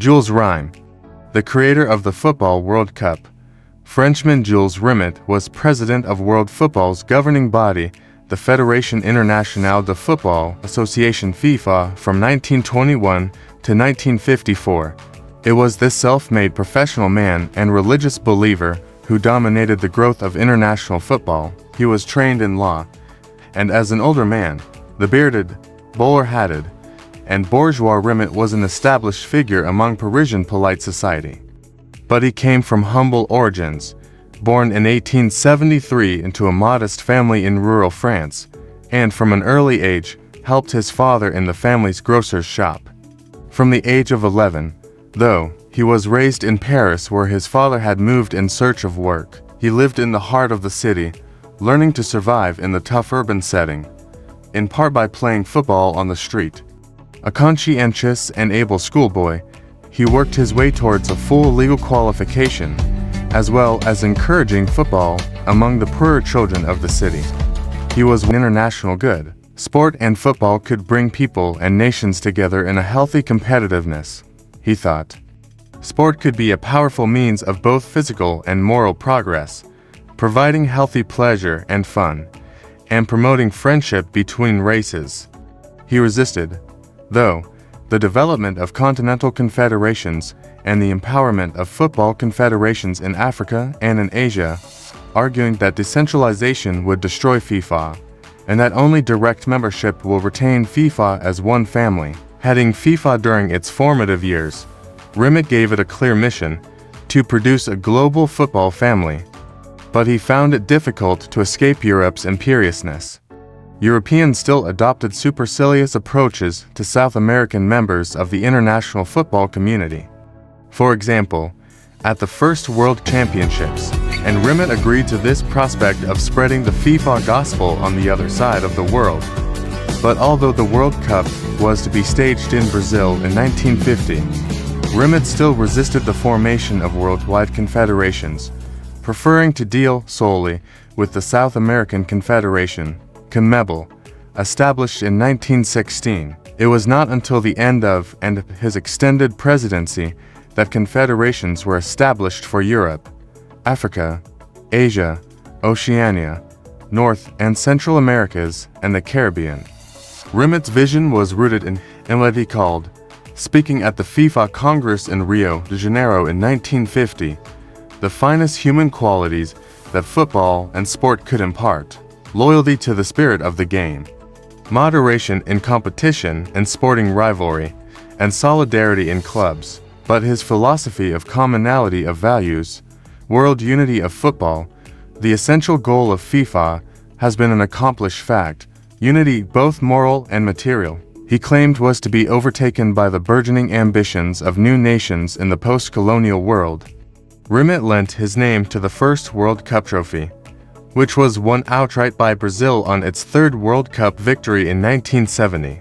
Jules Rimet, the creator of the Football World Cup. Frenchman Jules Rimet was president of World Football's governing body, the Fédération Internationale de Football Association FIFA, from 1921 to 1954. It was this self-made professional man and religious believer who dominated the growth of international football. He was trained in law, and as an older man, the bearded, bowler-hatted, and bourgeois Rimet was an established figure among Parisian polite society. But he came from humble origins, born in 1873 into a modest family in rural France, and from an early age helped his father in the family's grocer's shop. From the age of 11, though, he was raised in Paris where his father had moved in search of work. He lived in the heart of the city, learning to survive in the tough urban setting, in part by playing football on the street. A conscientious and able schoolboy, he worked his way towards a full legal qualification, as well as encouraging football among the poorer children of the city. He was an international good. Sport and football could bring people and nations together in a healthy competitiveness, he thought. Sport could be a powerful means of both physical and moral progress, providing healthy pleasure and fun, and promoting friendship between races. He resisted, though, the development of continental confederations and the empowerment of football confederations in Africa and in Asia, arguing that decentralization would destroy FIFA, and that only direct membership will retain FIFA as one family. Heading FIFA during its formative years, Rimet gave it a clear mission to produce a global football family. But he found it difficult to escape Europe's imperiousness. Europeans still adopted supercilious approaches to South American members of the international football community. For example, at the first World Championships, and Rimet agreed to this prospect of spreading the FIFA gospel on the other side of the world. But although the World Cup was to be staged in Brazil in 1950, Rimet still resisted the formation of worldwide confederations, preferring to deal solely with the South American Confederation, CONMEBOL, established in 1916. It was not until the end of and his extended presidency that confederations were established for Europe, Africa, Asia, Oceania, North and Central Americas, and the Caribbean. Rimet's vision was rooted in what he called, speaking at the FIFA Congress in Rio de Janeiro in 1950, the finest human qualities that football and sport could impart: loyalty to the spirit of the game, moderation in competition and sporting rivalry, and solidarity in clubs. But his philosophy of commonality of values, world unity of football, the essential goal of FIFA, has been an accomplished fact, unity both moral and material. He claimed was to be overtaken by the burgeoning ambitions of new nations in the post-colonial world. Rimet lent his name to the first World Cup trophy, which was won outright by Brazil on its third World Cup victory in 1970.